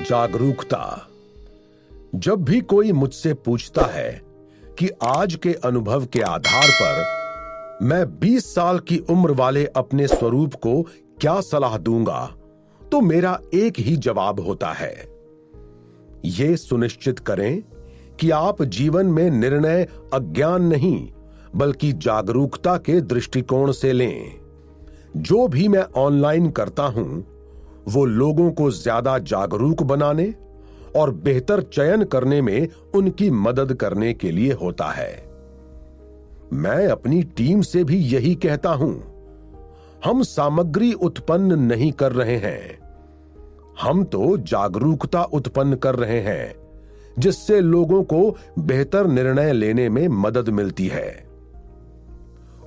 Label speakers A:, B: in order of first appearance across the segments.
A: जागरूकता। जब भी कोई मुझसे पूछता है कि आज के अनुभव के आधार पर मैं 20 साल की उम्र वाले अपने स्वरूप को क्या सलाह दूंगा, तो मेरा एक ही जवाब होता है, यह सुनिश्चित करें कि आप जीवन में निर्णय अज्ञान नहीं बल्कि जागरूकता के दृष्टिकोण से लें। जो भी मैं ऑनलाइन करता हूं वो लोगों को ज्यादा जागरूक बनाने और बेहतर चयन करने में उनकी मदद करने के लिए होता है। मैं अपनी टीम से भी यही कहता हूं, हम सामग्री उत्पन्न नहीं कर रहे हैं, हम तो जागरूकता उत्पन्न कर रहे हैं जिससे लोगों को बेहतर निर्णय लेने में मदद मिलती है।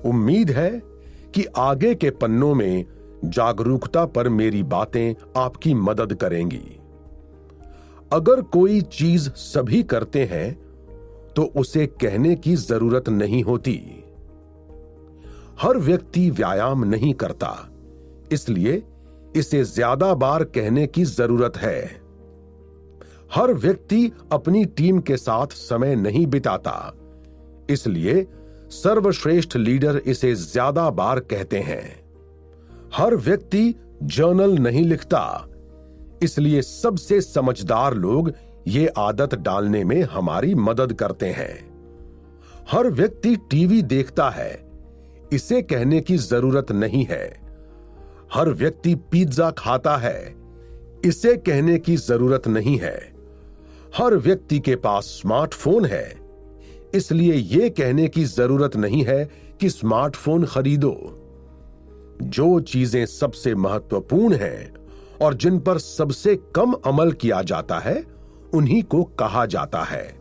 A: उम्मीद है कि आगे के पन्नों में जागरूकता पर मेरी बातें आपकी मदद करेंगी। अगर कोई चीज सभी करते हैं तो उसे कहने की जरूरत नहीं होती। हर व्यक्ति व्यायाम नहीं करता, इसलिए इसे ज्यादा बार कहने की जरूरत है। हर व्यक्ति अपनी टीम के साथ समय नहीं बिताता, इसलिए सर्वश्रेष्ठ लीडर इसे ज्यादा बार कहते हैं। हर व्यक्ति जर्नल नहीं लिखता, इसलिए सबसे समझदार लोग ये आदत डालने में हमारी मदद करते हैं। हर व्यक्ति टीवी देखता है, इसे कहने की जरूरत नहीं है। हर व्यक्ति पिज्जा खाता है, इसे कहने की जरूरत नहीं है। हर व्यक्ति के पास स्मार्टफोन है, इसलिए यह कहने की जरूरत नहीं है कि स्मार्टफोन खरीदो। जो चीजें सबसे महत्वपूर्ण हैं और जिन पर सबसे कम अमल किया जाता है उन्हीं को कहा जाता है।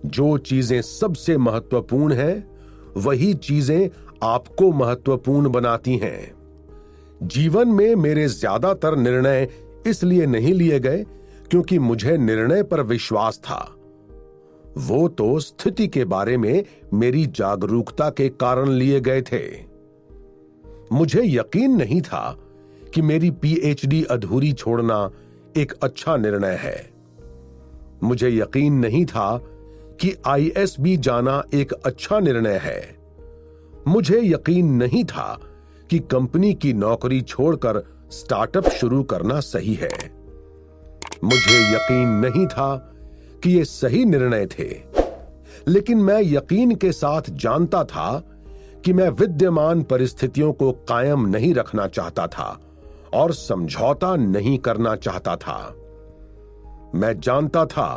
A: जो चीजें सबसे महत्वपूर्ण हैं वही चीजें आपको महत्वपूर्ण बनाती हैं। जीवन में मेरे ज्यादातर निर्णय इसलिए नहीं लिए गए क्योंकि मुझे निर्णय पर विश्वास था, वो तो स्थिति के बारे में मेरी जागरूकता के कारण लिए गए थे। मुझे यकीन नहीं था कि मेरी पीएचडी अधूरी छोड़ना एक अच्छा निर्णय है। मुझे यकीन नहीं था कि आईएसबी जाना एक अच्छा निर्णय है। मुझे यकीन नहीं था कि कंपनी की नौकरी छोड़कर स्टार्टअप शुरू करना सही है। मुझे यकीन नहीं था कि ये सही निर्णय थे, लेकिन मैं यकीन के साथ जानता था कि मैं विद्यमान परिस्थितियों को कायम नहीं रखना चाहता था और समझौता नहीं करना चाहता था। मैं जानता था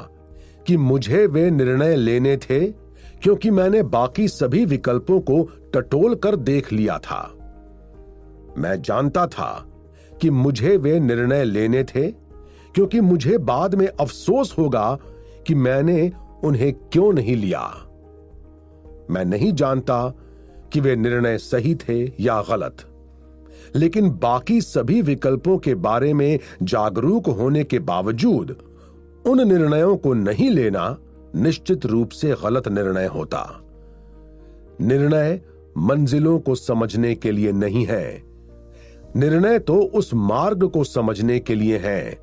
A: कि मुझे वे निर्णय लेने थे क्योंकि मैंने बाकी सभी विकल्पों को टटोल कर देख लिया था। मैं जानता था कि मुझे वे निर्णय लेने थे क्योंकि मुझे बाद में अफसोस होगा कि मैंने उन्हें क्यों नहीं लिया। मैं नहीं जानता कि वे निर्णय सही थे या गलत, लेकिन बाकी सभी विकल्पों के बारे में जागरूक होने के बावजूद उन निर्णयों को नहीं लेना निश्चित रूप से गलत निर्णय होता। निर्णय मंजिलों को समझने के लिए नहीं है, निर्णय तो उस मार्ग को समझने के लिए है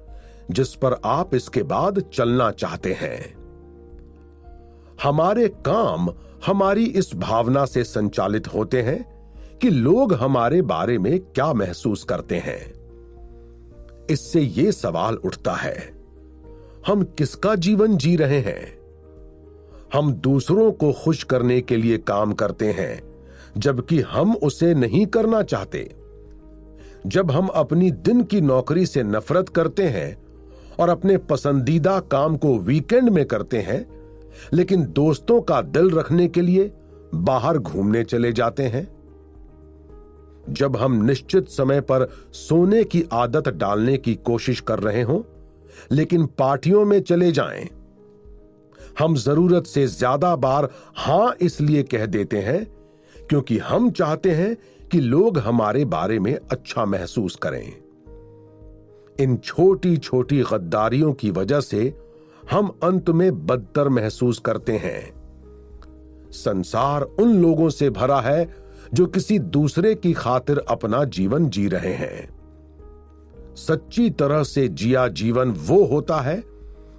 A: जिस पर आप इसके बाद चलना चाहते हैं। हमारे काम हमारी इस भावना से संचालित होते हैं कि लोग हमारे बारे में क्या महसूस करते हैं। इससे यह सवाल उठता है, हम किसका जीवन जी रहे हैं? हम दूसरों को खुश करने के लिए काम करते हैं जबकि हम उसे नहीं करना चाहते। जब हम अपनी दिन की नौकरी से नफरत करते हैं और अपने पसंदीदा काम को वीकेंड में करते हैं, लेकिन दोस्तों का दिल रखने के लिए बाहर घूमने चले जाते हैं। जब हम निश्चित समय पर सोने की आदत डालने की कोशिश कर रहे हों, लेकिन पार्टियों में चले जाएं। हम जरूरत से ज्यादा बार हां इसलिए कह देते हैं क्योंकि हम चाहते हैं कि लोग हमारे बारे में अच्छा महसूस करें। इन छोटी छोटी गद्दारियों की वजह से हम अंत में बदतर महसूस करते हैं। संसार उन लोगों से भरा है जो किसी दूसरे की खातिर अपना जीवन जी रहे हैं। सच्ची तरह से जिया जीवन वो होता है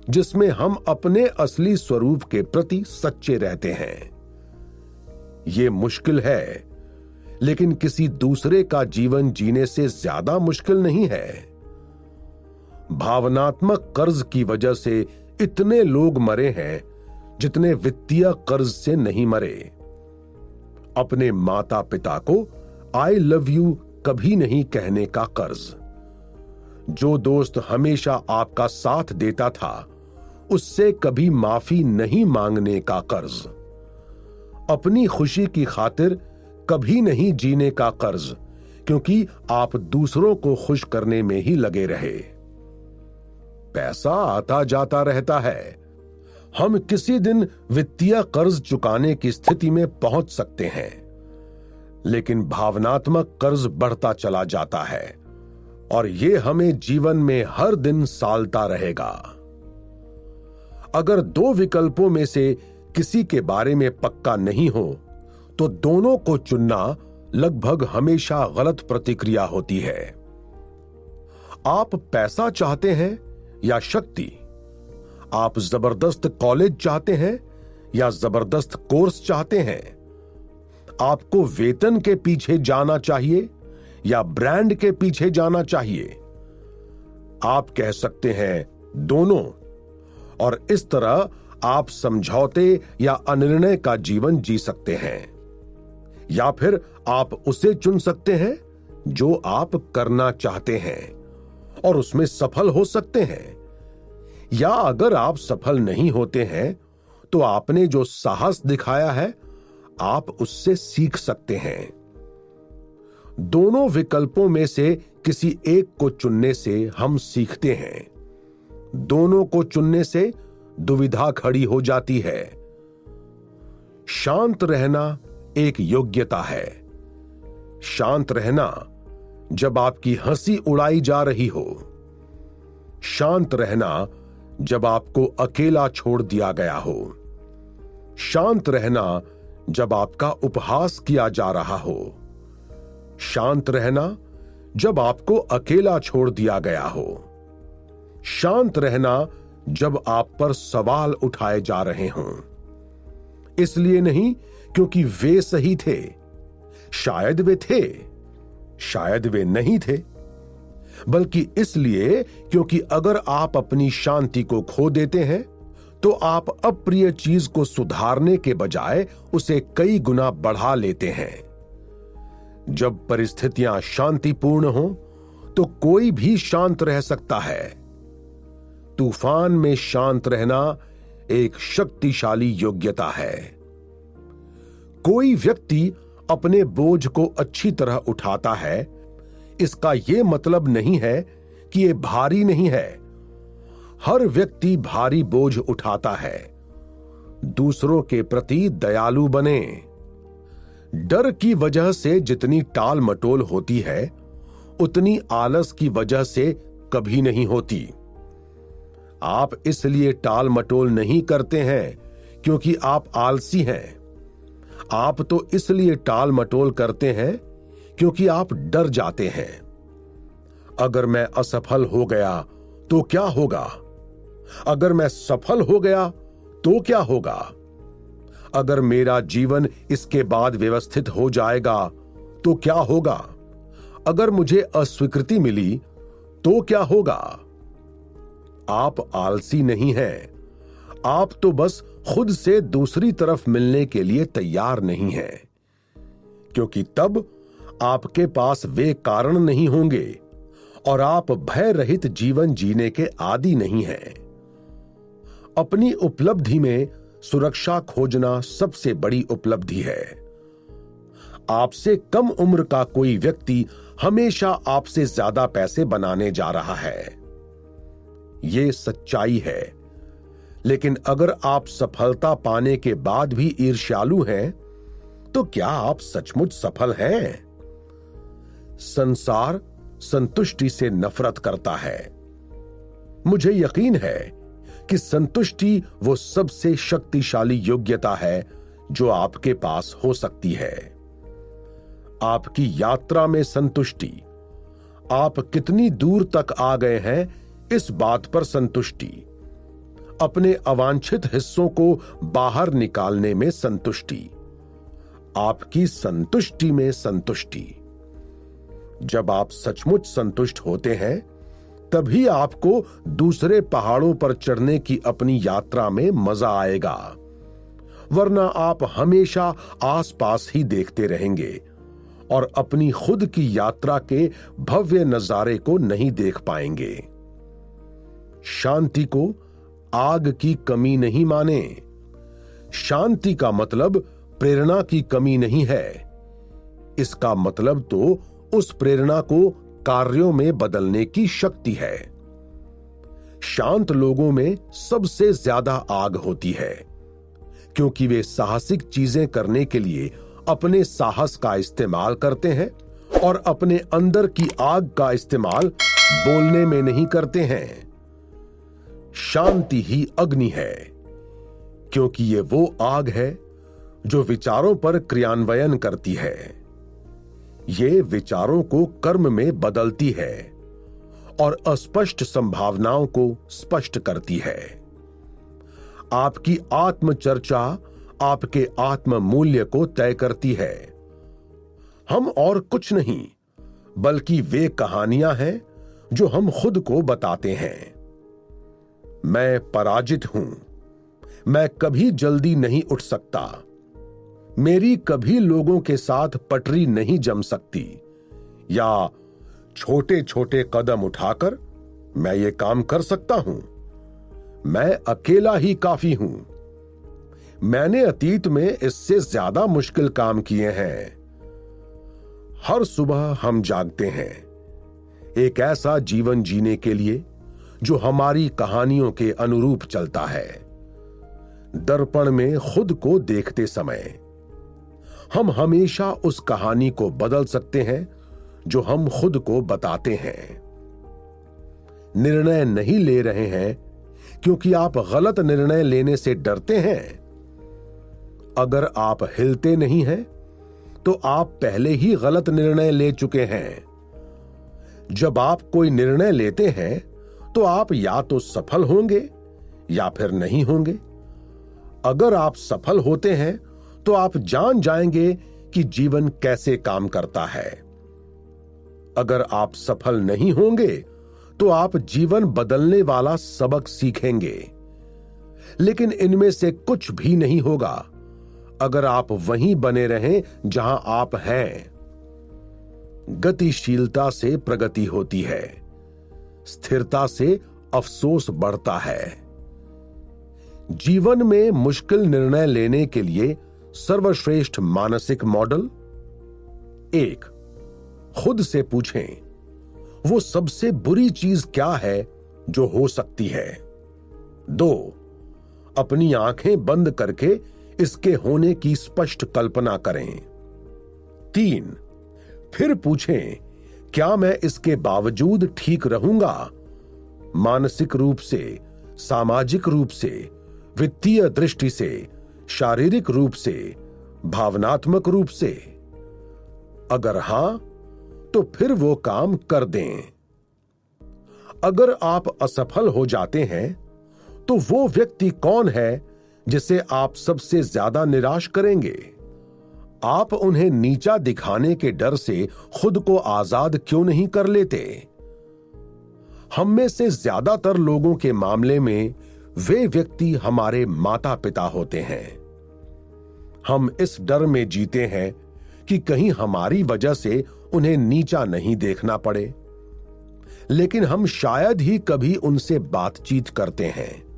A: जिसमें हम अपने असली स्वरूप के प्रति सच्चे रहते हैं। ये मुश्किल है, लेकिन किसी दूसरे का जीवन जीने से ज्यादा मुश्किल नहीं है। भावनात्मक कर्ज की वजह से इतने लोग मरे हैं जितने वित्तीय कर्ज से नहीं मरे। अपने माता पिता को आई लव यू कभी नहीं कहने का कर्ज, जो दोस्त हमेशा आपका साथ देता था उससे कभी माफी नहीं मांगने का कर्ज, अपनी खुशी की खातिर कभी नहीं जीने का कर्ज, क्योंकि आप दूसरों को खुश करने में ही लगे रहे। पैसा आता जाता रहता है, हम किसी दिन वित्तीय कर्ज चुकाने की स्थिति में पहुंच सकते हैं, लेकिन भावनात्मक कर्ज बढ़ता चला जाता है और यह हमें जीवन में हर दिन सालता रहेगा। अगर दो विकल्पों में से किसी के बारे में पक्का नहीं हो तो दोनों को चुनना लगभग हमेशा गलत प्रतिक्रिया होती है। आप पैसा चाहते हैं या शक्ति? आप जबरदस्त कॉलेज चाहते हैं या जबरदस्त कोर्स चाहते हैं? आपको वेतन के पीछे जाना चाहिए या ब्रांड के पीछे जाना चाहिए? आप कह सकते हैं दोनों, और इस तरह आप समझौते या अनिर्णय का जीवन जी सकते हैं। या फिर आप उसे चुन सकते हैं जो आप करना चाहते हैं और उसमें सफल हो सकते हैं। या अगर आप सफल नहीं होते हैं तो आपने जो साहस दिखाया है आप उससे सीख सकते हैं। दोनों विकल्पों में से किसी एक को चुनने से हम सीखते हैं। दोनों को चुनने से दुविधा खड़ी हो जाती है। शांत रहना एक योग्यता है। शांत रहना जब आपकी हंसी उड़ाई जा रही हो। शांत रहना जब आपको अकेला छोड़ दिया गया हो। शांत रहना जब आपका उपहास किया जा रहा हो। शांत रहना जब आपको अकेला छोड़ दिया गया हो। शांत रहना जब आप पर सवाल उठाए जा रहे हों। इसलिए नहीं क्योंकि वे सही थे, शायद वे थे, शायद वे नहीं थे, बल्कि इसलिए क्योंकि अगर आप अपनी शांति को खो देते हैं तो आप अप्रिय चीज को सुधारने के बजाय उसे कई गुना बढ़ा लेते हैं। जब परिस्थितियां शांतिपूर्ण हो तो कोई भी शांत रह सकता है। तूफान में शांत रहना एक शक्तिशाली योग्यता है। कोई व्यक्ति अपने बोझ को अच्छी तरह उठाता है, इसका यह मतलब नहीं है कि यह भारी नहीं है। हर व्यक्ति भारी बोझ उठाता है। दूसरों के प्रति दयालु बने। डर की वजह से जितनी टाल मटोल होती है उतनी आलस की वजह से कभी नहीं होती। आप इसलिए टाल मटोल नहीं करते हैं क्योंकि आप आलसी हैं। आप तो इसलिए टाल मटोल करते हैं क्योंकि आप डर जाते हैं। अगर मैं असफल हो गया तो क्या होगा? अगर मैं सफल हो गया तो क्या होगा? अगर मेरा जीवन इसके बाद व्यवस्थित हो जाएगा तो क्या होगा? अगर मुझे अस्वीकृति मिली तो क्या होगा? आप आलसी नहीं हैं, आप तो बस खुद से दूसरी तरफ मिलने के लिए तैयार नहीं हैं, क्योंकि तब आपके पास वे कारण नहीं होंगे और आप भय रहित जीवन जीने के आदी नहीं हैं। अपनी उपलब्धि में सुरक्षा खोजना सबसे बड़ी उपलब्धि है। आपसे कम उम्र का कोई व्यक्ति हमेशा आपसे ज्यादा पैसे बनाने जा रहा है। यह सच्चाई है। लेकिन अगर आप सफलता पाने के बाद भी ईर्ष्यालु हैं, तो क्या आप सचमुच सफल हैं? संसार संतुष्टि से नफरत करता है। मुझे यकीन है कि संतुष्टि वो सबसे शक्तिशाली योग्यता है जो आपके पास हो सकती है। आपकी यात्रा में संतुष्टि, आप कितनी दूर तक आ गए हैं इस बात पर संतुष्टि, अपने अवांछित हिस्सों को बाहर निकालने में संतुष्टि, आपकी संतुष्टि में संतुष्टि। जब आप सचमुच संतुष्ट होते हैं तभी आपको दूसरे पहाड़ों पर चढ़ने की अपनी यात्रा में मजा आएगा, वरना आप हमेशा आसपास ही देखते रहेंगे और अपनी खुद की यात्रा के भव्य नजारे को नहीं देख पाएंगे। शांति को आग की कमी नहीं माने। शांति का मतलब प्रेरणा की कमी नहीं है। इसका मतलब तो उस प्रेरणा को कार्यों में बदलने की शक्ति है। शांत लोगों में सबसे ज्यादा आग होती है, क्योंकि वे साहसिक चीजें करने के लिए अपने साहस का इस्तेमाल करते हैं और अपने अंदर की आग का इस्तेमाल बोलने में नहीं करते हैं। शांति ही अग्नि है, क्योंकि ये वो आग है जो विचारों पर क्रियान्वयन करती है। ये विचारों को कर्म में बदलती है और अस्पष्ट संभावनाओं को स्पष्ट करती है। आपकी आत्मचर्चा आपके आत्म मूल्य को तय करती है। हम और कुछ नहीं बल्कि वे कहानियां हैं जो हम खुद को बताते हैं। मैं पराजित हूं, मैं कभी जल्दी नहीं उठ सकता, मेरी कभी लोगों के साथ पटरी नहीं जम सकती, या छोटे छोटे कदम उठाकर मैं ये काम कर सकता हूं, मैं अकेला ही काफी हूं, मैंने अतीत में इससे ज्यादा मुश्किल काम किए हैं। हर सुबह हम जागते हैं एक ऐसा जीवन जीने के लिए जो हमारी कहानियों के अनुरूप चलता है। दर्पण में खुद को देखते समय हम हमेशा उस कहानी को बदल सकते हैं जो हम खुद को बताते हैं। निर्णय नहीं ले रहे हैं क्योंकि आप गलत निर्णय लेने से डरते हैं। अगर आप हिलते नहीं हैं तो आप पहले ही गलत निर्णय ले चुके हैं। जब आप कोई निर्णय लेते हैं तो आप या तो सफल होंगे या फिर नहीं होंगे। अगर आप सफल होते हैं तो आप जान जाएंगे कि जीवन कैसे काम करता है। अगर आप सफल नहीं होंगे तो आप जीवन बदलने वाला सबक सीखेंगे। लेकिन इनमें से कुछ भी नहीं होगा अगर आप वहीं बने रहें जहां आप हैं। गतिशीलता से प्रगति होती है, स्थिरता से अफसोस बढ़ता है। जीवन में मुश्किल निर्णय लेने के लिए सर्वश्रेष्ठ मानसिक मॉडल: 1. खुद से पूछें, वो सबसे बुरी चीज क्या है जो हो सकती है। 2. अपनी आंखें बंद करके इसके होने की स्पष्ट कल्पना करें। 3. फिर पूछें, क्या मैं इसके बावजूद ठीक रहूंगा? मानसिक रूप से, सामाजिक रूप से, वित्तीय दृष्टि से, शारीरिक रूप से, भावनात्मक रूप से। अगर हां तो फिर वो काम कर दें। अगर आप असफल हो जाते हैं तो वो व्यक्ति कौन है जिसे आप सबसे ज्यादा निराश करेंगे? आप उन्हें नीचा दिखाने के डर से खुद को आजाद क्यों नहीं कर लेते? हम में से ज्यादातर लोगों के मामले में वे व्यक्ति हमारे माता पिता होते हैं। हम इस डर में जीते हैं कि कहीं हमारी वजह से उन्हें नीचा नहीं देखना पड़े। लेकिन हम शायद ही कभी उनसे बातचीत करते हैं।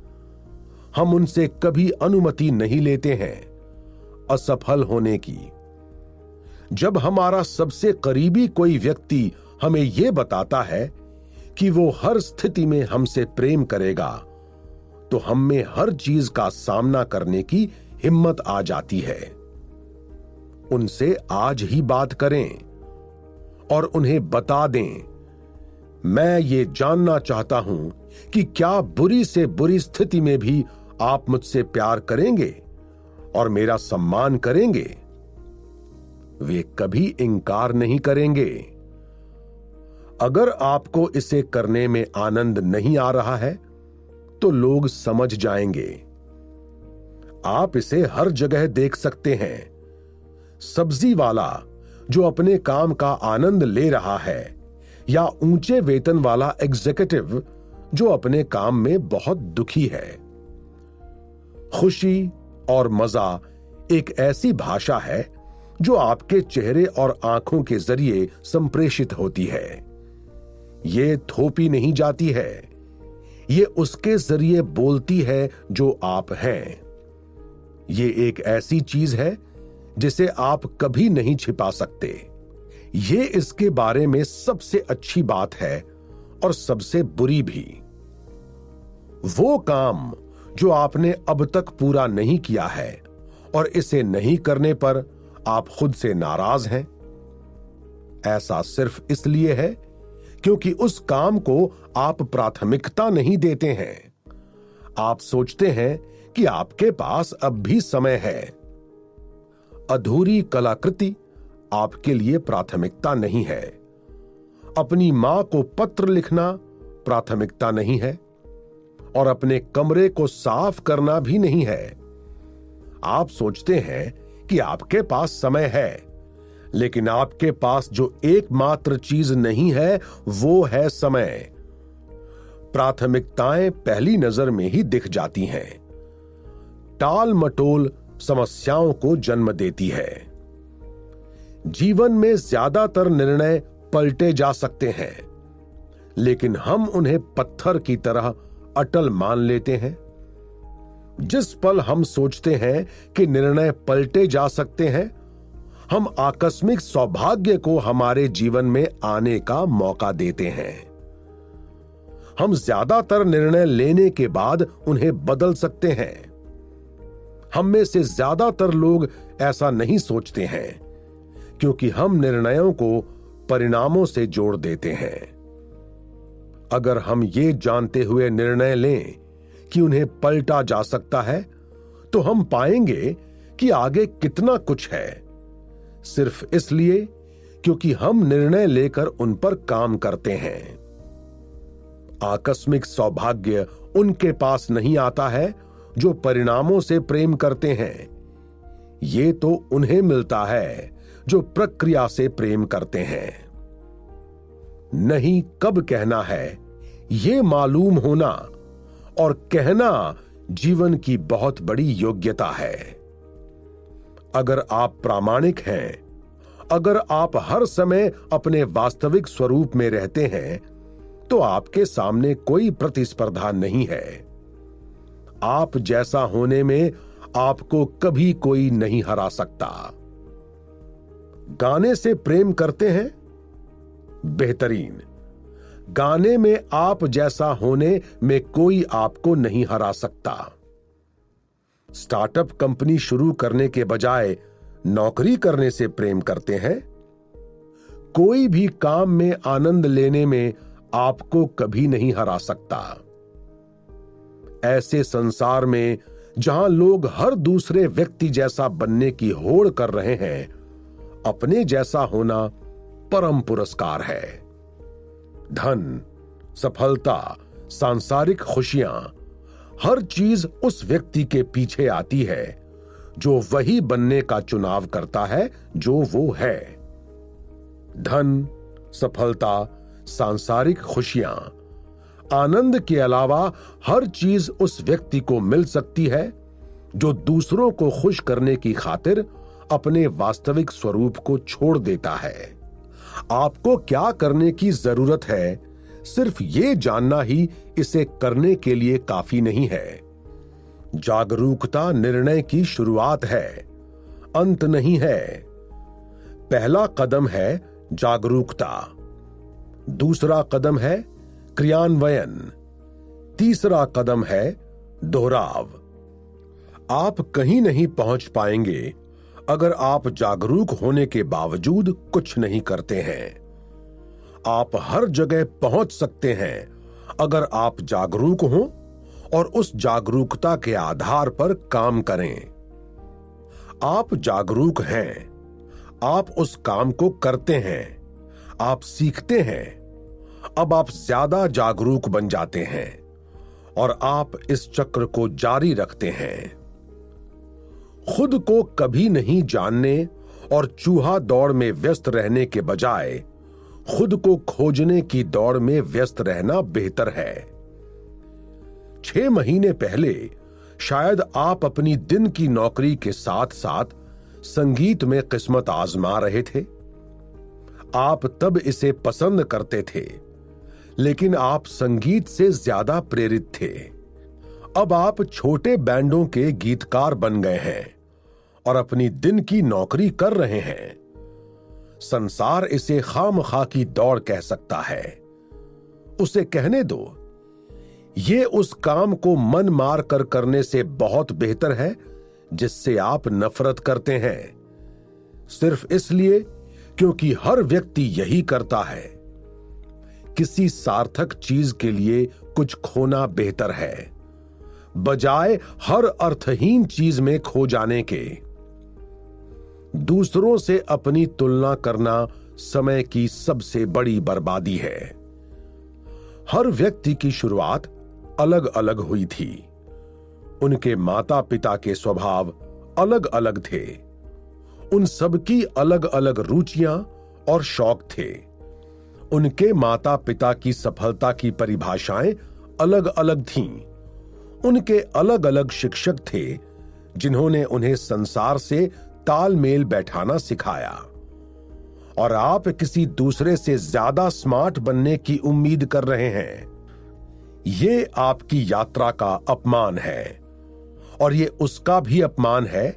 A: हम उनसे कभी अनुमति नहीं लेते हैं असफल होने की। जब हमारा सबसे करीबी कोई व्यक्ति हमें यह बताता है कि वो हर स्थिति में हमसे प्रेम करेगा, तो हम में हर चीज का सामना करने की हिम्मत आ जाती है। उनसे आज ही बात करें और उन्हें बता दें, मैं ये जानना चाहता हूं कि क्या बुरी से बुरी स्थिति में भी आप मुझसे प्यार करेंगे और मेरा सम्मान करेंगे? वे कभी इंकार नहीं करेंगे। अगर आपको इसे करने में आनंद नहीं आ रहा है तो लोग समझ जाएंगे। आप इसे हर जगह देख सकते हैं। सब्जी वाला जो अपने काम का आनंद ले रहा है, या ऊंचे वेतन वाला एग्जीक्यूटिव जो अपने काम में बहुत दुखी है। खुशी और मजा एक ऐसी भाषा है जो आपके चेहरे और आंखों के जरिए संप्रेषित होती है। ये थोपी नहीं जाती है, ये उसके जरिए बोलती है जो आप हैं। ये एक ऐसी चीज है जिसे आप कभी नहीं छिपा सकते। ये इसके बारे में सबसे अच्छी बात है और सबसे बुरी भी। वो काम जो आपने अब तक पूरा नहीं किया है और इसे नहीं करने पर आप खुद से नाराज हैं, ऐसा सिर्फ इसलिए है क्योंकि उस काम को आप प्राथमिकता नहीं देते हैं। आप सोचते हैं कि आपके पास अब भी समय है। अधूरी कलाकृति आपके लिए प्राथमिकता नहीं है। अपनी मां को पत्र लिखना प्राथमिकता नहीं है और अपने कमरे को साफ करना भी नहीं है। आप सोचते हैं कि आपके पास समय है, लेकिन आपके पास जो एकमात्र चीज नहीं है वो है समय। प्राथमिकताएं पहली नजर में ही दिख जाती हैं। टाल मटोल समस्याओं को जन्म देती है। जीवन में ज्यादातर निर्णय पलटे जा सकते हैं, लेकिन हम उन्हें पत्थर की तरह अटल मान लेते हैं। जिस पल हम सोचते हैं कि निर्णय पलटे जा सकते हैं, हम आकस्मिक सौभाग्य को हमारे जीवन में आने का मौका देते हैं। हम ज्यादातर निर्णय लेने के बाद उन्हें बदल सकते हैं। हम में से ज्यादातर लोग ऐसा नहीं सोचते हैं क्योंकि हम निर्णयों को परिणामों से जोड़ देते हैं। अगर हम ये जानते हुए निर्णय लें कि उन्हें पलटा जा सकता है, तो हम पाएंगे कि आगे कितना कुछ है, सिर्फ इसलिए क्योंकि हम निर्णय लेकर उन पर काम करते हैं। आकस्मिक सौभाग्य उनके पास नहीं आता है जो परिणामों से प्रेम करते हैं। ये तो उन्हें मिलता है जो प्रक्रिया से प्रेम करते हैं। नहीं कब कहना है, ये मालूम होना और कहना जीवन की बहुत बड़ी योग्यता है। अगर आप प्रामाणिक हैं, अगर आप हर समय अपने वास्तविक स्वरूप में रहते हैं, तो आपके सामने कोई प्रतिस्पर्धा नहीं है। आप जैसा होने में आपको कभी कोई नहीं हरा सकता। गाने से प्रेम करते हैं? बेहतरीन। गाने में आप जैसा होने में कोई आपको नहीं हरा सकता। स्टार्टअप कंपनी शुरू करने के बजाय नौकरी करने से प्रेम करते हैं? कोई भी काम में आनंद लेने में आपको कभी नहीं हरा सकता। ऐसे संसार में जहां लोग हर दूसरे व्यक्ति जैसा बनने की होड़ कर रहे हैं, अपने जैसा होना परम पुरस्कार है। धन, सफलता, सांसारिक खुशियां, हर चीज उस व्यक्ति के पीछे आती है जो वही बनने का चुनाव करता है जो वो है। धन, सफलता, सांसारिक खुशियां, आनंद के अलावा हर चीज उस व्यक्ति को मिल सकती है जो दूसरों को खुश करने की खातिर अपने वास्तविक स्वरूप को छोड़ देता है। आपको क्या करने की जरूरत है, सिर्फ ये जानना ही इसे करने के लिए काफी नहीं है। जागरूकता निर्णय की शुरुआत है, अंत नहीं है। पहला कदम है जागरूकता, दूसरा कदम है क्रियान्वयन, तीसरा कदम है दोहराव। आप कहीं नहीं पहुंच पाएंगे अगर आप जागरूक होने के बावजूद कुछ नहीं करते हैं। आप हर जगह पहुंच सकते हैं अगर आप जागरूक हों और उस जागरूकता के आधार पर काम करें। आप जागरूक हैं, आप उस काम को करते हैं, आप सीखते हैं अब आप ज्यादा जागरूक बन जाते हैं और आप इस चक्र को जारी रखते हैं। खुद को कभी नहीं जानने और चूहा दौड़ में व्यस्त रहने के बजाय खुद को खोजने की दौड़ में व्यस्त रहना बेहतर है। 6 महीने पहले शायद आप अपनी दिन की नौकरी के साथ साथ संगीत में किस्मत आजमा रहे थे। आप तब इसे पसंद करते थे, लेकिन आप संगीत से ज्यादा प्रेरित थे। अब आप छोटे बैंडों के गीतकार बन गए हैं और अपनी दिन की नौकरी कर रहे हैं। संसार इसे खामखा की दौड़ कह सकता है। उसे कहने दो। ये उस काम को मन मार कर करने से बहुत बेहतर है जिससे आप नफरत करते हैं, सिर्फ इसलिए क्योंकि हर व्यक्ति यही करता है। किसी सार्थक चीज के लिए कुछ खोना बेहतर है, बजाय हर अर्थहीन चीज में खो जाने के। दूसरों से अपनी तुलना करना समय की सबसे बड़ी बर्बादी है। हर व्यक्ति की शुरुआत अलग अलग हुई थी। उनके माता पिता के स्वभाव अलग अलग थे। उन सबकी अलग अलग रुचियां और शौक थे। उनके माता पिता की सफलता की परिभाषाएं अलग अलग थीं। उनके अलग अलग शिक्षक थे जिन्होंने उन्हें संसार से तालमेल बैठाना सिखाया। और आप किसी दूसरे से ज्यादा स्मार्ट बनने की उम्मीद कर रहे हैं। ये आपकी यात्रा का अपमान है और ये उसका भी अपमान है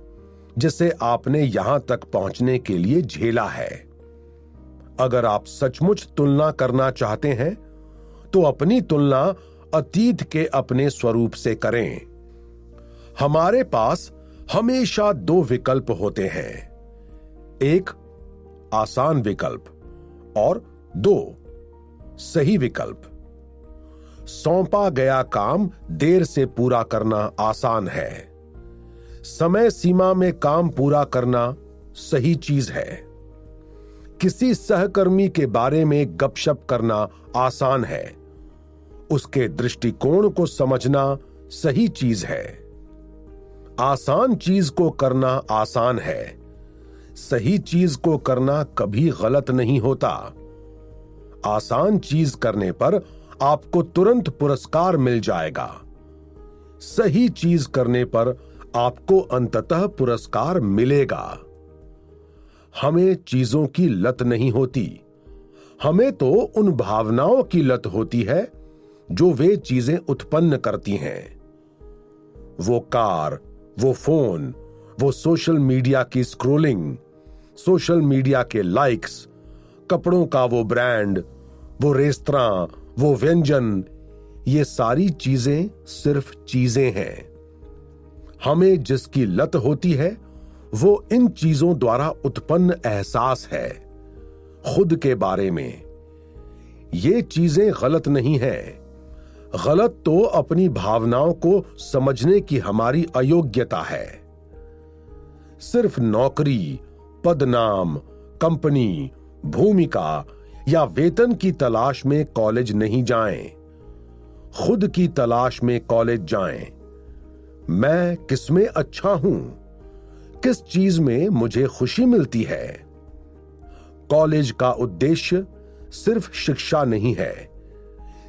A: जिसे आपने यहां तक पहुंचने के लिए झेला है। अगर आप सचमुच तुलना करना चाहते हैं तो अपनी तुलना अतीत के अपने स्वरूप से करें। हमारे पास हमेशा 2 विकल्प होते हैं, एक आसान विकल्प और 2 सही विकल्प। सौंपा गया काम देर से पूरा करना आसान है। समय सीमा में काम पूरा करना सही चीज है। किसी सहकर्मी के बारे में गपशप करना आसान है। उसके दृष्टिकोण को समझना सही चीज है। आसान चीज को करना आसान है। सही चीज को करना कभी गलत नहीं होता। आसान चीज करने पर आपको तुरंत पुरस्कार मिल जाएगा। सही चीज करने पर आपको अंततः पुरस्कार मिलेगा। हमें चीजों की लत नहीं होती। हमें तो उन भावनाओं की लत होती है जो वे चीजें उत्पन्न करती हैं। वो कार, वो फोन, वो सोशल मीडिया की स्क्रोलिंग, सोशल मीडिया के लाइक्स, कपड़ों का वो ब्रांड, वो रेस्तरां, वो व्यंजन, ये सारी चीजें सिर्फ चीजें हैं। हमें जिसकी लत होती है वो इन चीजों द्वारा उत्पन्न एहसास है खुद के बारे में। ये चीजें गलत नहीं है। गलत तो अपनी भावनाओं को समझने की हमारी अयोग्यता है। सिर्फ नौकरी, पदनाम, कंपनी, भूमिका या वेतन की तलाश में कॉलेज नहीं जाएं। खुद की तलाश में कॉलेज जाएं। मैं किसमें अच्छा हूं? किस चीज में मुझे खुशी मिलती है? कॉलेज का उद्देश्य सिर्फ शिक्षा नहीं है।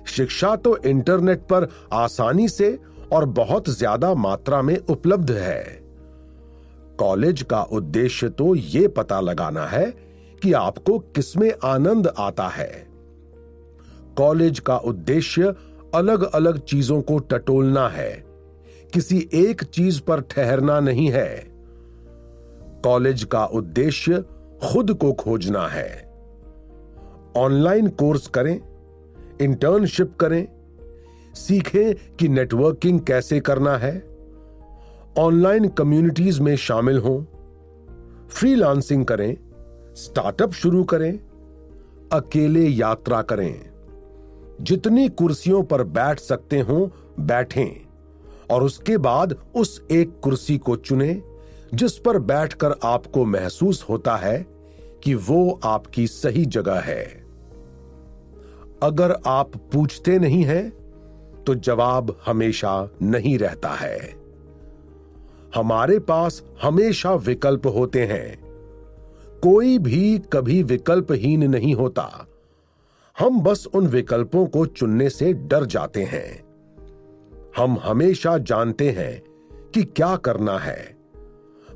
A: शिक्षा तो इंटरनेट पर आसानी से और बहुत ज्यादा मात्रा में उपलब्ध है। कॉलेज का उद्देश्य तो यह पता लगाना है कि आपको किसमें आनंद आता है। कॉलेज का उद्देश्य अलग अलग चीजों को टटोलना है, किसी एक चीज पर ठहरना नहीं है। कॉलेज का उद्देश्य खुद को खोजना है। ऑनलाइन कोर्स करें, इंटर्नशिप करें, सीखें कि नेटवर्किंग कैसे करना है, ऑनलाइन कम्युनिटीज में शामिल हों, फ्रीलांसिंग करें, स्टार्टअप शुरू करें, अकेले यात्रा करें। जितनी कुर्सियों पर बैठ सकते हो बैठें और उसके बाद उस एक कुर्सी को चुनें जिस पर बैठकर आपको महसूस होता है कि वो आपकी सही जगह है। अगर आप पूछते नहीं हैं तो जवाब हमेशा नहीं रहता है। हमारे पास हमेशा विकल्प होते हैं, कोई भी कभी विकल्पहीन नहीं होता। हम बस उन विकल्पों को चुनने से डर जाते हैं। हम हमेशा जानते हैं कि क्या करना है।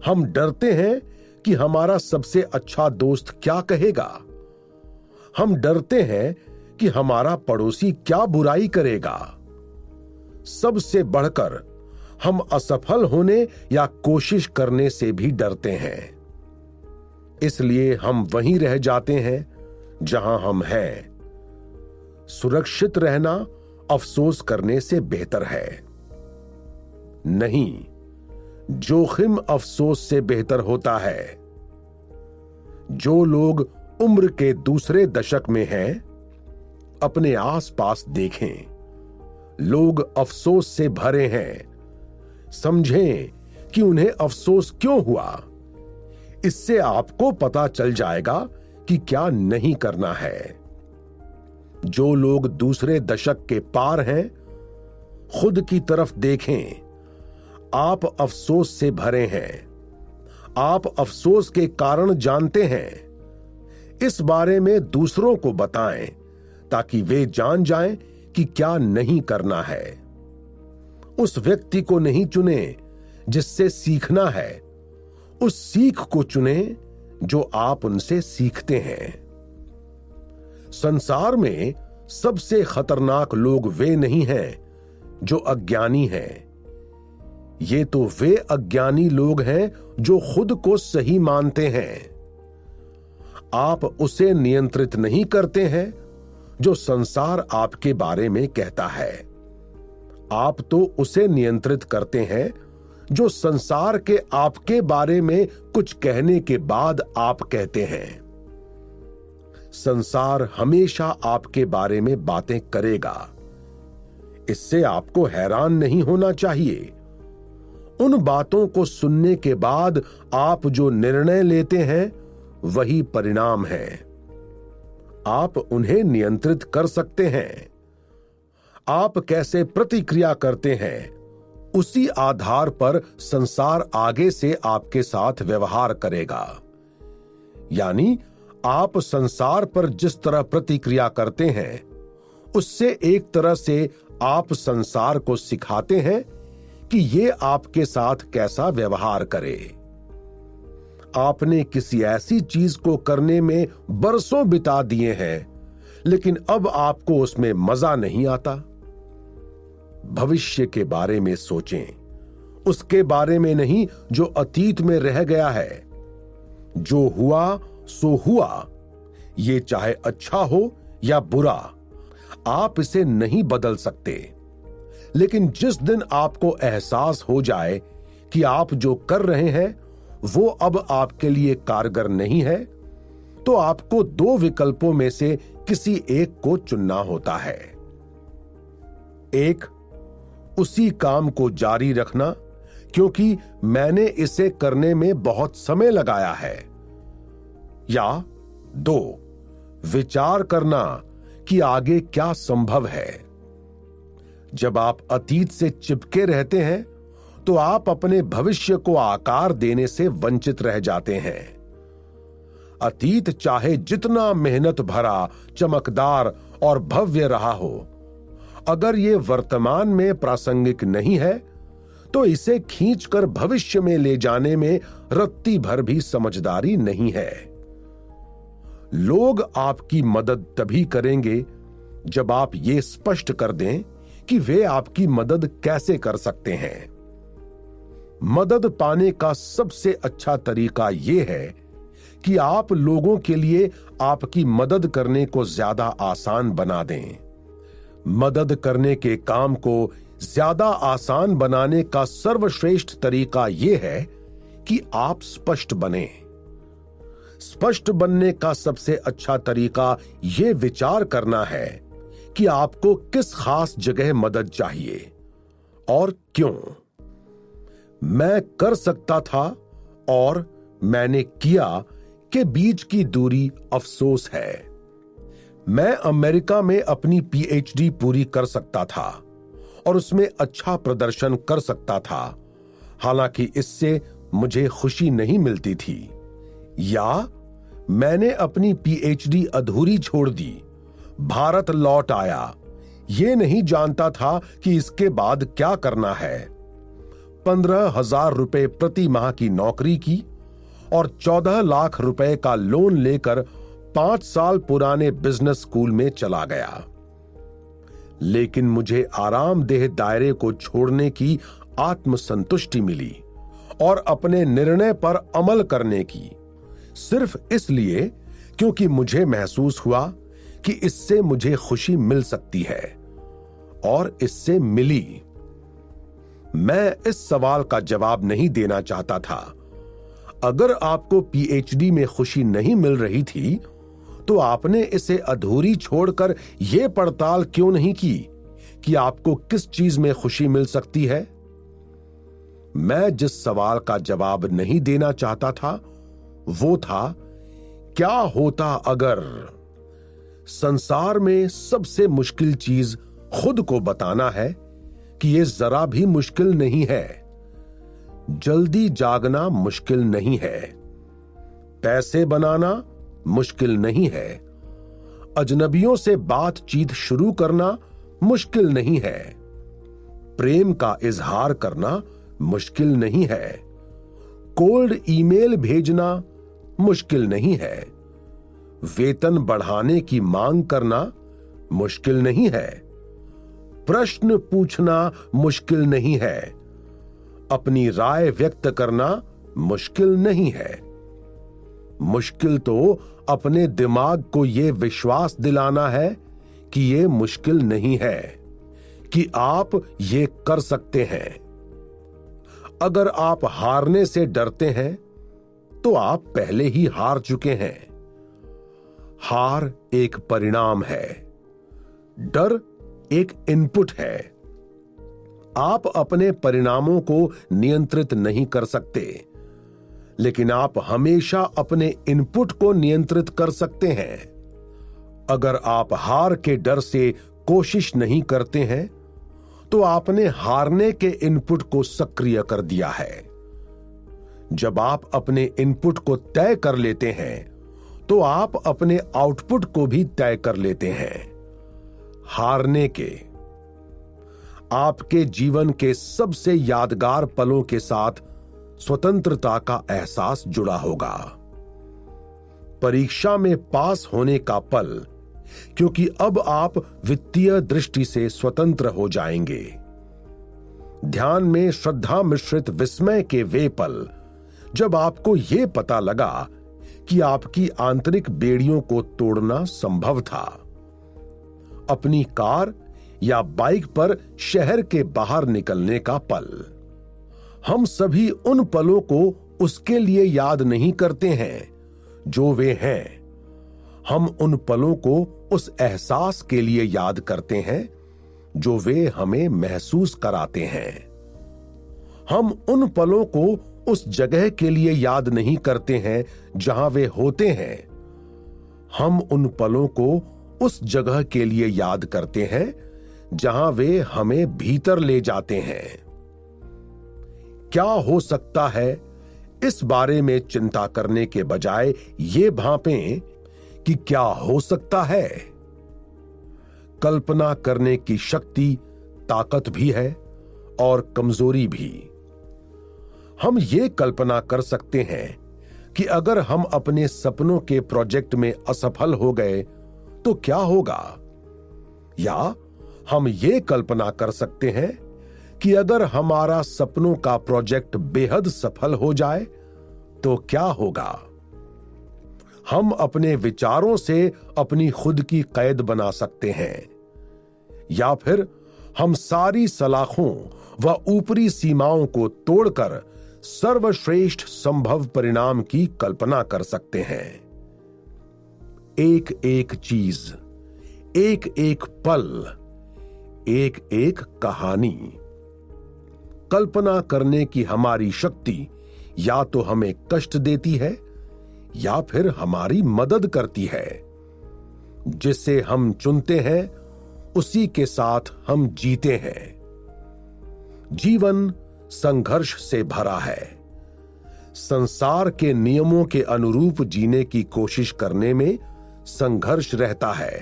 A: हम डरते हैं कि हमारा सबसे अच्छा दोस्त क्या कहेगा। हम डरते हैं कि हमारा पड़ोसी क्या बुराई करेगा। सबसे बढ़कर हम असफल होने या कोशिश करने से भी डरते हैं। इसलिए हम वहीं रह जाते हैं जहां हम हैं। सुरक्षित रहना अफसोस करने से बेहतर है। नहीं, जोखिम अफसोस से बेहतर होता है। जो लोग उम्र के दूसरे दशक में हैं, अपने आसपास देखें। लोग अफसोस से भरे हैं। समझें कि उन्हें अफसोस क्यों हुआ। इससे आपको पता चल जाएगा कि क्या नहीं करना है। जो लोग दूसरे दशक के पार हैं, खुद की तरफ देखें। आप अफसोस से भरे हैं। आप अफसोस के कारण जानते हैं। इस बारे में दूसरों को बताएं ताकि वे जान जाएं कि क्या नहीं करना है। उस व्यक्ति को नहीं चुने जिससे सीखना है, उस सीख को चुने जो आप उनसे सीखते हैं। संसार में सबसे खतरनाक लोग वे नहीं हैं जो अज्ञानी हैं। ये तो वे अज्ञानी लोग हैं जो खुद को सही मानते हैं। आप उसे नियंत्रित नहीं करते हैं जो संसार आपके बारे में कहता है। आप तो उसे नियंत्रित करते हैं जो संसार के आपके बारे में कुछ कहने के बाद आप कहते हैं। संसार हमेशा आपके बारे में बातें करेगा। इससे आपको हैरान नहीं होना चाहिए। उन बातों को सुनने के बाद आप जो निर्णय लेते हैं वही परिणाम है। आप उन्हें नियंत्रित कर सकते हैं। आप कैसे प्रतिक्रिया करते हैं, उसी आधार पर संसार आगे से आपके साथ व्यवहार करेगा। यानी आप संसार पर जिस तरह प्रतिक्रिया करते हैं, उससे एक तरह से आप संसार को सिखाते हैं कि ये आपके साथ कैसा व्यवहार करे। आपने किसी ऐसी चीज को करने में बरसों बिता दिए हैं, लेकिन अब आपको उसमें मजा नहीं आता। भविष्य के बारे में सोचें, उसके बारे में नहीं जो अतीत में रह गया है। जो हुआ सो हुआ, ये चाहे अच्छा हो या बुरा, आप इसे नहीं बदल सकते। लेकिन जिस दिन आपको एहसास हो जाए कि आप जो कर रहे हैं वो अब आपके लिए कारगर नहीं है, तो आपको दो विकल्पों में से किसी एक को चुनना होता है। एक, उसी काम को जारी रखना क्योंकि मैंने इसे करने में बहुत समय लगाया है। या दो, विचार करना कि आगे क्या संभव है। जब आप अतीत से चिपके रहते हैं तो आप अपने भविष्य को आकार देने से वंचित रह जाते हैं। अतीत चाहे जितना मेहनत भरा, चमकदार और भव्य रहा हो, अगर ये वर्तमान में प्रासंगिक नहीं है तो इसे खींचकर भविष्य में ले जाने में रत्ती भर भी समझदारी नहीं है। लोग आपकी मदद तभी करेंगे जब आप ये स्पष्ट कर दें कि वे आपकी मदद कैसे कर सकते हैं। मदद पाने का सबसे अच्छा तरीका यह है कि आप लोगों के लिए आपकी मदद करने को ज्यादा आसान बना दें। मदद करने के काम को ज्यादा आसान बनाने का सर्वश्रेष्ठ तरीका यह है कि आप स्पष्ट बने। स्पष्ट बनने का सबसे अच्छा तरीका यह विचार करना है कि आपको किस खास जगह मदद चाहिए और क्यों। मैं कर सकता था और मैंने किया के बीच की दूरी अफसोस है। मैं अमेरिका में अपनी पीएचडी पूरी कर सकता था और उसमें अच्छा प्रदर्शन कर सकता था, हालांकि इससे मुझे खुशी नहीं मिलती थी। या मैंने अपनी पीएचडी अधूरी छोड़ दी, भारत लौट आया, ये नहीं जानता था कि इसके बाद क्या करना है। 15,000 रुपए प्रति माह की नौकरी की और 14 लाख रुपए का लोन लेकर 5 साल पुराने बिजनेस स्कूल में चला गया। लेकिन मुझे आरामदेह दायरे को छोड़ने की आत्मसंतुष्टि मिली और अपने निर्णय पर अमल करने की, सिर्फ इसलिए क्योंकि मुझे महसूस हुआ कि इससे मुझे खुशी मिल सकती है, और इससे मिली। मैं इस सवाल का जवाब नहीं देना चाहता था। अगर आपको पीएचडी में खुशी नहीं मिल रही थी, तो आपने इसे अधूरी छोड़कर यह पड़ताल क्यों नहीं की कि आपको किस चीज में खुशी मिल सकती है? मैं जिस सवाल का जवाब नहीं देना चाहता था वो था, क्या होता अगर संसार में सबसे मुश्किल चीज खुद को बताना है कि यह जरा भी मुश्किल नहीं है। जल्दी जागना मुश्किल नहीं है, पैसे बनाना मुश्किल नहीं है, अजनबियों से बातचीत शुरू करना मुश्किल नहीं है, प्रेम का इजहार करना मुश्किल नहीं है, कोल्ड ईमेल भेजना मुश्किल नहीं है, वेतन बढ़ाने की मांग करना मुश्किल नहीं है, प्रश्न पूछना मुश्किल नहीं है, अपनी राय व्यक्त करना मुश्किल नहीं है। मुश्किल तो अपने दिमाग को यह विश्वास दिलाना है कि यह मुश्किल नहीं है, कि आप ये कर सकते हैं। अगर आप हारने से डरते हैं तो आप पहले ही हार चुके हैं। हार एक परिणाम है, डर एक इनपुट है। आप अपने परिणामों को नियंत्रित नहीं कर सकते, लेकिन आप हमेशा अपने इनपुट को नियंत्रित कर सकते हैं। अगर आप हार के डर से कोशिश नहीं करते हैं, तो आपने हारने के इनपुट को सक्रिय कर दिया है। जब आप अपने इनपुट को तय कर लेते हैं, तो आप अपने आउटपुट को भी तय कर लेते हैं। हारने के आपके जीवन के सबसे यादगार पलों के साथ स्वतंत्रता का एहसास जुड़ा होगा। परीक्षा में पास होने का पल, क्योंकि अब आप वित्तीय दृष्टि से स्वतंत्र हो जाएंगे। ध्यान में श्रद्धा मिश्रित विस्मय के वे पल, जब आपको यह पता लगा कि आपकी आंतरिक बेड़ियों को तोड़ना संभव था। अपनी कार या बाइक पर शहर के बाहर निकलने का पल। हम सभी उन पलों को उसके लिए याद नहीं करते हैं जो वे हैं। हम उन पलों को उस एहसास के लिए याद करते हैं जो वे हमें महसूस कराते हैं। हम उन पलों को उस जगह के लिए याद नहीं करते हैं जहां वे होते हैं। हम उन पलों को उस जगह के लिए याद करते हैं जहां वे हमें भीतर ले जाते हैं। क्या हो सकता है, इस बारे में चिंता करने के बजाय ये भांपें कि क्या हो सकता है। कल्पना करने की शक्ति ताकत भी है और कमजोरी भी। हम ये कल्पना कर सकते हैं कि अगर हम अपने सपनों के प्रोजेक्ट में असफल हो गए तो क्या होगा, या हम ये कल्पना कर सकते हैं कि अगर हमारा सपनों का प्रोजेक्ट बेहद सफल हो जाए तो क्या होगा। हम अपने विचारों से अपनी खुद की कैद बना सकते हैं, या फिर हम सारी सलाखों व ऊपरी सीमाओं को तोड़कर सर्वश्रेष्ठ संभव परिणाम की कल्पना कर सकते हैं। एक एक चीज, एक एक पल, एक एक कहानी। कल्पना करने की हमारी शक्ति या तो हमें कष्ट देती है या फिर हमारी मदद करती है। जिसे हम चुनते हैं उसी के साथ हम जीते हैं। जीवन संघर्ष से भरा है। संसार के नियमों के अनुरूप जीने की कोशिश करने में संघर्ष रहता है।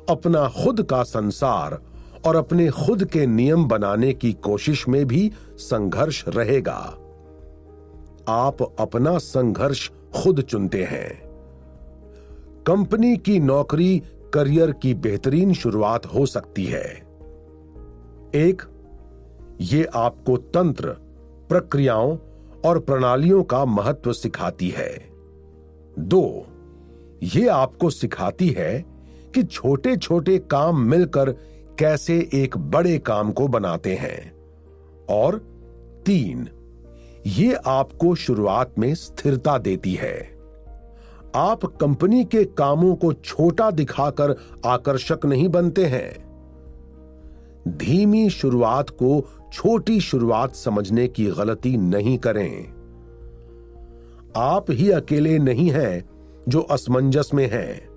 A: अपना खुद का संसार और अपने खुद के नियम बनाने की कोशिश में भी संघर्ष रहेगा। आप अपना संघर्ष खुद चुनते हैं। कंपनी की नौकरी करियर की बेहतरीन शुरुआत हो सकती है। 1. ये आपको तंत्र, प्रक्रियाओं और प्रणालियों का महत्व सिखाती है। 2. ये आपको सिखाती है कि छोटे छोटे काम मिलकर कैसे एक बड़े काम को बनाते हैं। और 3. ये आपको शुरुआत में स्थिरता देती है। आप कंपनी के कामों को छोटा दिखाकर आकर्षक नहीं बनते हैं। धीमी शुरुआत को छोटी शुरुआत समझने की गलती नहीं करें। आप ही अकेले नहीं हैं जो असमंजस में हैं।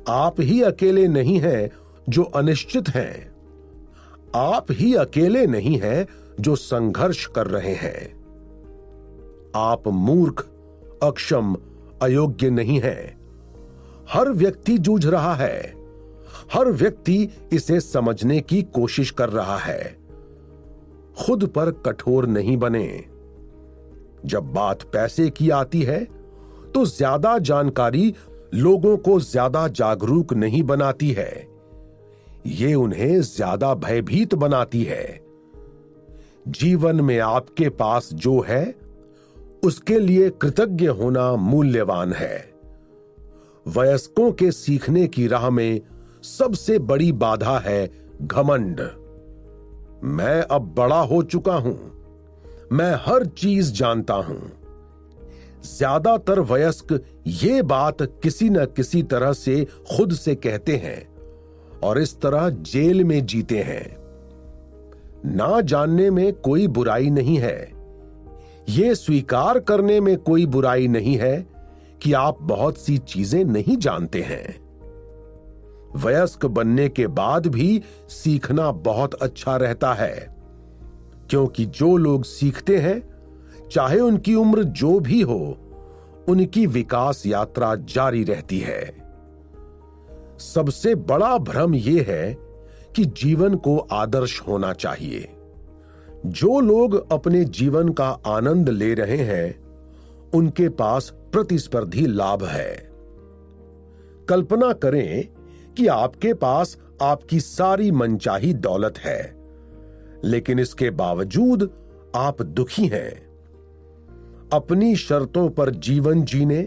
A: आप ही अकेले नहीं हैं जो अनिश्चित हैं। आप ही अकेले नहीं हैं जो संघर्ष कर रहे हैं। आप मूर्ख, अक्षम, अयोग्य नहीं हैं। हर व्यक्ति जूझ रहा है। हर व्यक्ति इसे समझने की कोशिश कर रहा है। खुद पर कठोर नहीं बने। जब बात पैसे की आती है तो ज्यादा जानकारी लोगों को ज्यादा जागरूक नहीं बनाती है, ये उन्हें ज्यादा भयभीत बनाती है। जीवन में आपके पास जो है उसके लिए कृतज्ञ होना मूल्यवान है। वयस्कों के सीखने की राह में सबसे बड़ी बाधा है घमंड। मैं अब बड़ा हो चुका हूं, मैं हर चीज जानता हूं। ज्यादातर वयस्क ये बात किसी न किसी तरह से खुद से कहते हैं और इस तरह जेल में जीते हैं। ना जानने में कोई बुराई नहीं है। ये स्वीकार करने में कोई बुराई नहीं है कि आप बहुत सी चीजें नहीं जानते हैं। वयस्क बनने के बाद भी सीखना बहुत अच्छा रहता है, क्योंकि जो लोग सीखते हैं, चाहे उनकी उम्र जो भी हो, उनकी विकास यात्रा जारी रहती है। सबसे बड़ा भ्रम यह है कि जीवन को आदर्श होना चाहिए। जो लोग अपने जीवन का आनंद ले रहे हैं, उनके पास प्रतिस्पर्धी लाभ है। कल्पना करें कि आपके पास आपकी सारी मनचाही दौलत है, लेकिन इसके बावजूद आप दुखी हैं। अपनी शर्तों पर जीवन जीने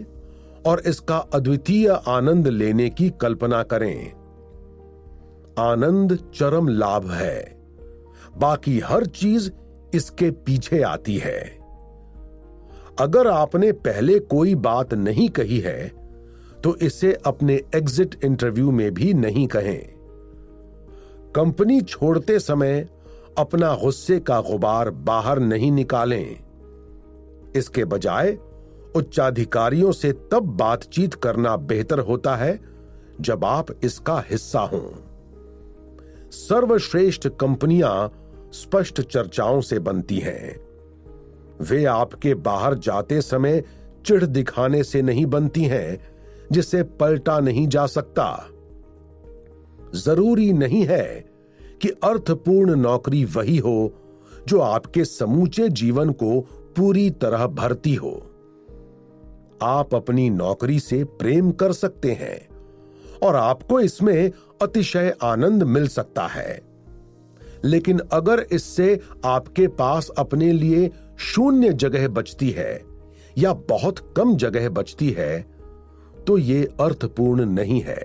A: और इसका अद्वितीय आनंद लेने की कल्पना करें। आनंद चरम लाभ है, बाकी हर चीज इसके पीछे आती है। अगर आपने पहले कोई बात नहीं कही है तो इसे अपने एग्जिट इंटरव्यू में भी नहीं कहें। कंपनी छोड़ते समय अपना गुस्से का गुबार बाहर नहीं निकालें। इसके बजाय उच्चाधिकारियों से तब बातचीत करना बेहतर होता है जब आप इसका हिस्सा हों। सर्वश्रेष्ठ कंपनियां स्पष्ट चर्चाओं से बनती हैं। वे आपके बाहर जाते समय चिढ़ दिखाने से नहीं बनती हैं जिसे पलटा नहीं जा सकता। जरूरी नहीं है कि अर्थपूर्ण नौकरी वही हो जो आपके समूचे जीवन को पूरी तरह भरती हो। आप अपनी नौकरी से प्रेम कर सकते हैं और आपको इसमें अतिशय आनंद मिल सकता है, लेकिन अगर इससे आपके पास अपने लिए शून्य जगह बचती है या बहुत कम जगह बचती है तो ये अर्थपूर्ण नहीं है।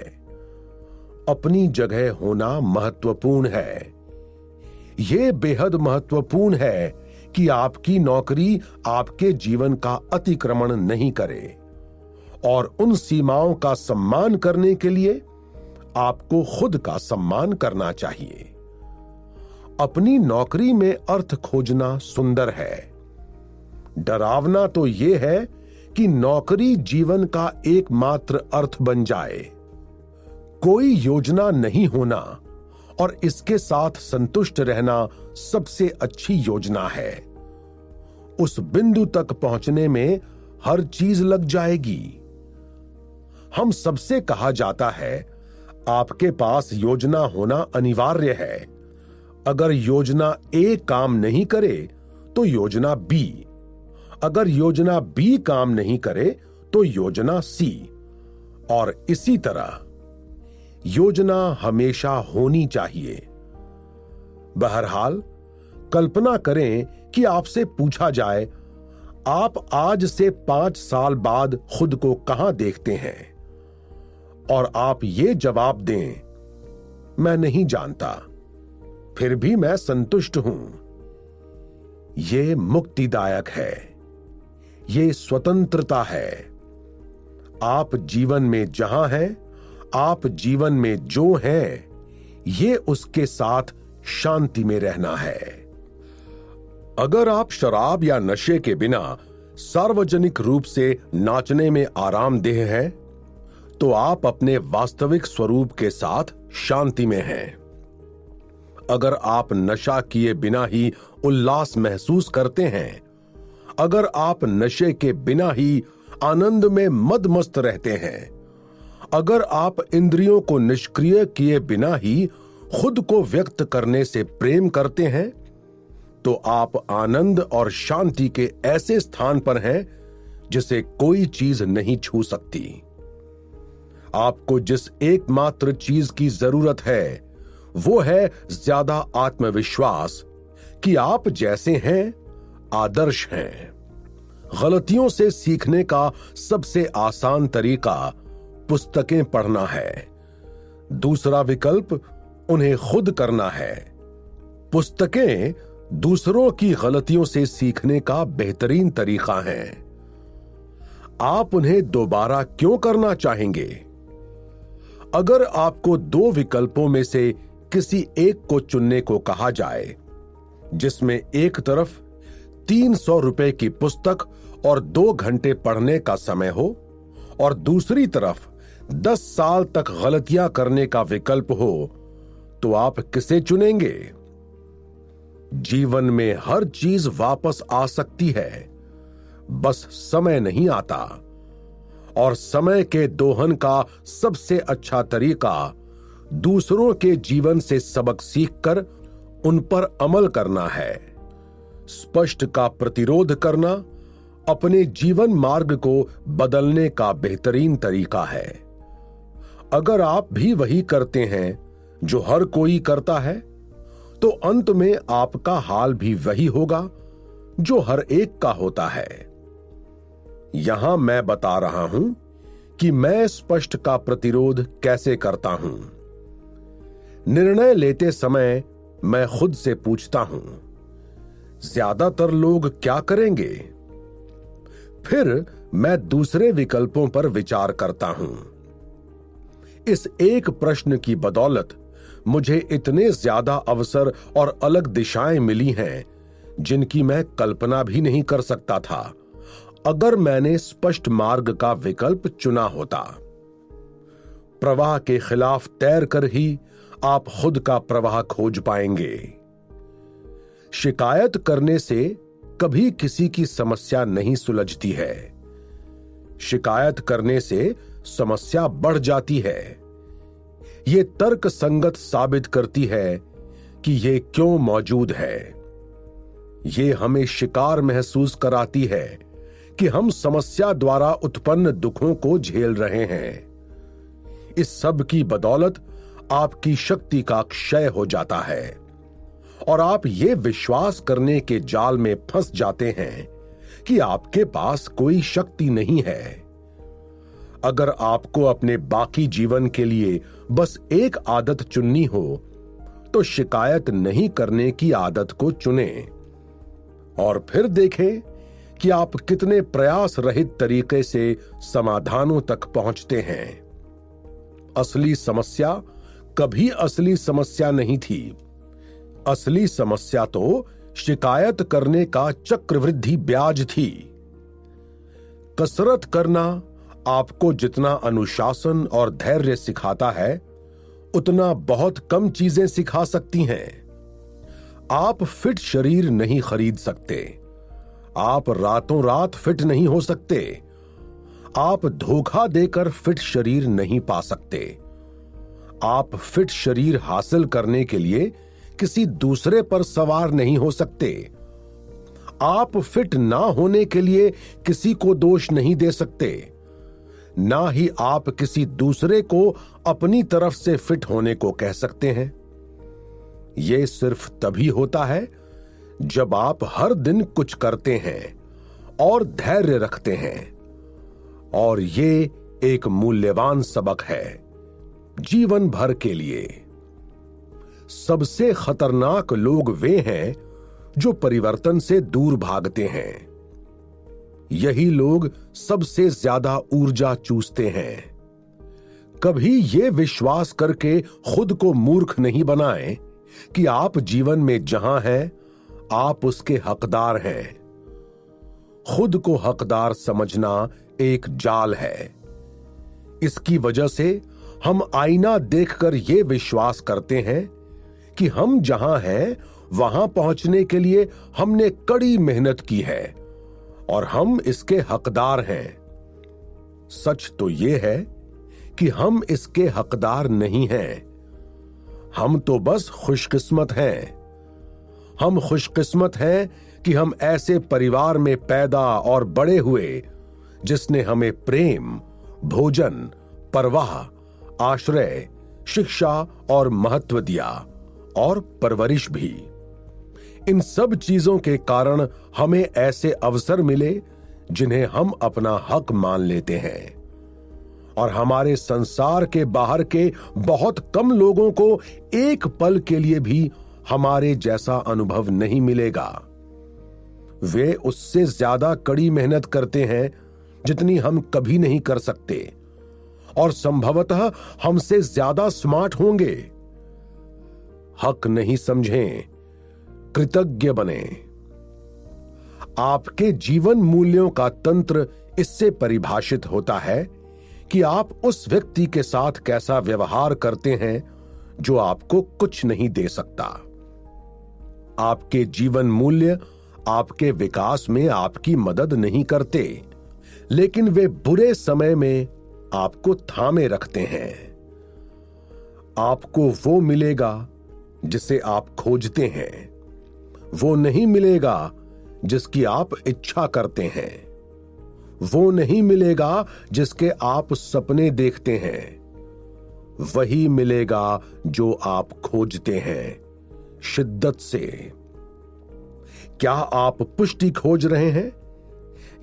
A: अपनी जगह होना महत्वपूर्ण है। ये बेहद महत्वपूर्ण है कि आपकी नौकरी आपके जीवन का अतिक्रमण नहीं करे, और उन सीमाओं का सम्मान करने के लिए आपको खुद का सम्मान करना चाहिए। अपनी नौकरी में अर्थ खोजना सुंदर है। डरावना तो यह है कि नौकरी जीवन का एकमात्र अर्थ बन जाए। कोई योजना नहीं होना और इसके साथ संतुष्ट रहना सबसे अच्छी योजना है। उस बिंदु तक पहुंचने में हर चीज लग जाएगी। हम सबसे कहा जाता है, आपके पास योजना होना अनिवार्य है। अगर योजना ए काम नहीं करे तो योजना बी, अगर योजना बी काम नहीं करे तो योजना सी, और इसी तरह योजना हमेशा होनी चाहिए। बहरहाल, कल्पना करें कि आपसे पूछा जाए, आप आज से 5 साल बाद खुद को कहां देखते हैं, और आप ये जवाब दें, मैं नहीं जानता, फिर भी मैं संतुष्ट हूं। ये मुक्तिदायक है, ये स्वतंत्रता है। आप जीवन में जहां हैं, आप जीवन में जो हैं, ये उसके साथ शांति में रहना है। अगर आप शराब या नशे के बिना सार्वजनिक रूप से नाचने में आरामदेह हैं, तो आप अपने वास्तविक स्वरूप के साथ शांति में हैं। अगर आप नशा किए बिना ही उल्लास महसूस करते हैं, अगर आप नशे के बिना ही आनंद में मदमस्त रहते हैं, अगर आप इंद्रियों को निष्क्रिय किए बिना ही खुद को व्यक्त करने से प्रेम करते हैं, तो आप आनंद और शांति के ऐसे स्थान पर हैं जिसे कोई चीज नहीं छू सकती। आपको जिस एकमात्र चीज की जरूरत है वो है ज्यादा आत्मविश्वास कि आप जैसे हैं आदर्श हैं। गलतियों से सीखने का सबसे आसान तरीका पुस्तकें पढ़ना है। दूसरा विकल्प उन्हें खुद करना है। पुस्तकें दूसरों की गलतियों से सीखने का बेहतरीन तरीका है। आप उन्हें दोबारा क्यों करना चाहेंगे? अगर आपको 2 विकल्पों में से किसी एक को चुनने को कहा जाए, जिसमें एक तरफ 300 रुपए की पुस्तक और 2 घंटे पढ़ने का समय हो, और दूसरी तरफ 10 साल तक गलतियां करने का विकल्प हो, तो आप किसे चुनेंगे? जीवन में हर चीज वापस आ सकती है, बस समय नहीं आता। और समय के दोहन का सबसे अच्छा तरीका दूसरों के जीवन से सबक सीखकर उन पर अमल करना है। स्पष्ट का प्रतिरोध करना अपने जीवन मार्ग को बदलने का बेहतरीन तरीका है। अगर आप भी वही करते हैं जो हर कोई करता है, तो अंत में आपका हाल भी वही होगा जो हर एक का होता है। यहां मैं बता रहा हूं कि मैं स्पष्ट का प्रतिरोध कैसे करता हूं। निर्णय लेते समय मैं खुद से पूछता हूं, ज्यादातर लोग क्या करेंगे? फिर मैं दूसरे विकल्पों पर विचार करता हूं। इस एक प्रश्न की बदौलत मुझे इतने ज्यादा अवसर और अलग दिशाएं मिली हैं जिनकी मैं कल्पना भी नहीं कर सकता था अगर मैंने स्पष्ट मार्ग का विकल्प चुना होता। प्रवाह के खिलाफ तैरकर ही आप खुद का प्रवाह खोज पाएंगे। शिकायत करने से कभी किसी की समस्या नहीं सुलझती है। शिकायत करने से समस्या बढ़ जाती है। यह तर्क संगत साबित करती है कि यह क्यों मौजूद है। यह हमें शिकार महसूस कराती है कि हम समस्या द्वारा उत्पन्न दुखों को झेल रहे हैं। इस सब की बदौलत आपकी शक्ति का क्षय हो जाता है और आप ये विश्वास करने के जाल में फंस जाते हैं कि आपके पास कोई शक्ति नहीं है। अगर आपको अपने बाकी जीवन के लिए बस एक आदत चुननी हो तो शिकायत नहीं करने की आदत को चुनें और फिर देखें कि आप कितने प्रयास रहित तरीके से समाधानों तक पहुंचते हैं। असली समस्या कभी असली समस्या नहीं थी। असली समस्या तो शिकायत करने का चक्रवृद्धि ब्याज थी। कसरत करना आपको जितना अनुशासन और धैर्य सिखाता है, उतना बहुत कम चीजें सिखा सकती हैं। आप फिट शरीर नहीं खरीद सकते। आप रातों रात फिट नहीं हो सकते। आप धोखा देकर फिट शरीर नहीं पा सकते। आप फिट शरीर हासिल करने के लिए किसी दूसरे पर सवार नहीं हो सकते। आप फिट ना होने के लिए किसी को दोष नहीं दे सकते। ना ही आप किसी दूसरे को अपनी तरफ से फिट होने को कह सकते हैं। यह सिर्फ तभी होता है जब आप हर दिन कुछ करते हैं और धैर्य रखते हैं। और ये एक मूल्यवान सबक है जीवन भर के लिए। सबसे खतरनाक लोग वे हैं जो परिवर्तन से दूर भागते हैं। यही लोग सबसे ज्यादा ऊर्जा चूसते हैं। कभी ये विश्वास करके खुद को मूर्ख नहीं बनाएं कि आप जीवन में जहां हैं आप उसके हकदार हैं। खुद को हकदार समझना एक जाल है। इसकी वजह से हम आईना देखकर यह विश्वास करते हैं कि हम जहां हैं वहां पहुंचने के लिए हमने कड़ी मेहनत की है और हम इसके हकदार हैं। सच तो यह है कि हम इसके हकदार नहीं हैं। हम तो बस खुशकिस्मत हैं। हम खुशकिस्मत हैं कि हम ऐसे परिवार में पैदा और बड़े हुए जिसने हमें प्रेम, भोजन, परवाह, आश्रय, शिक्षा और महत्व दिया और परवरिश भी। इन सब चीजों के कारण हमें ऐसे अवसर मिले जिन्हें हम अपना हक मान लेते हैं। और हमारे संसार के बाहर के बहुत कम लोगों को एक पल के लिए भी हमारे जैसा अनुभव नहीं मिलेगा। वे उससे ज्यादा कड़ी मेहनत करते हैं जितनी हम कभी नहीं कर सकते और संभवतः हमसे ज्यादा स्मार्ट होंगे। हक नहीं समझें, कृतज्ञ बने। आपके जीवन मूल्यों का तंत्र इससे परिभाषित होता है कि आप उस व्यक्ति के साथ कैसा व्यवहार करते हैं जो आपको कुछ नहीं दे सकता। आपके जीवन मूल्य आपके विकास में आपकी मदद नहीं करते, लेकिन वे बुरे समय में आपको थामे रखते हैं। आपको वो मिलेगा जिसे आप खोजते हैं। वो नहीं मिलेगा जिसकी आप इच्छा करते हैं। वो नहीं मिलेगा जिसके आप सपने देखते हैं। वही मिलेगा जो आप खोजते हैं शिद्दत से। क्या आप पुष्टि खोज रहे हैं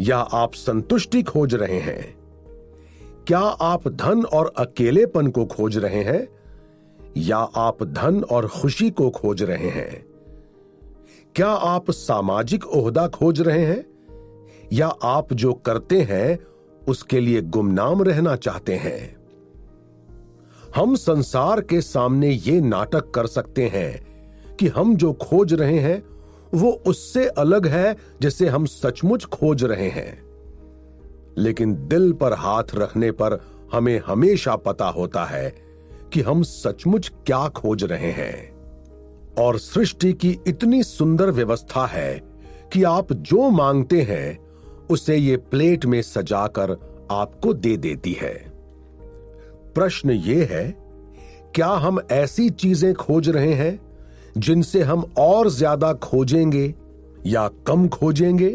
A: या आप संतुष्टि खोज रहे हैं? क्या आप धन और अकेलेपन को खोज रहे हैं या आप धन और खुशी को खोज रहे हैं? क्या आप सामाजिक ओहदा खोज रहे हैं या आप जो करते हैं उसके लिए गुमनाम रहना चाहते हैं? हम संसार के सामने ये नाटक कर सकते हैं कि हम जो खोज रहे हैं वो उससे अलग है जिसे हम सचमुच खोज रहे हैं, लेकिन दिल पर हाथ रखने पर हमें हमेशा पता होता है कि हम सचमुच क्या खोज रहे हैं। और सृष्टि की इतनी सुंदर व्यवस्था है कि आप जो मांगते हैं उसे ये प्लेट में सजाकर आपको दे देती है। प्रश्न ये है, क्या हम ऐसी चीजें खोज रहे हैं जिनसे हम और ज्यादा खोजेंगे या कम खोजेंगे?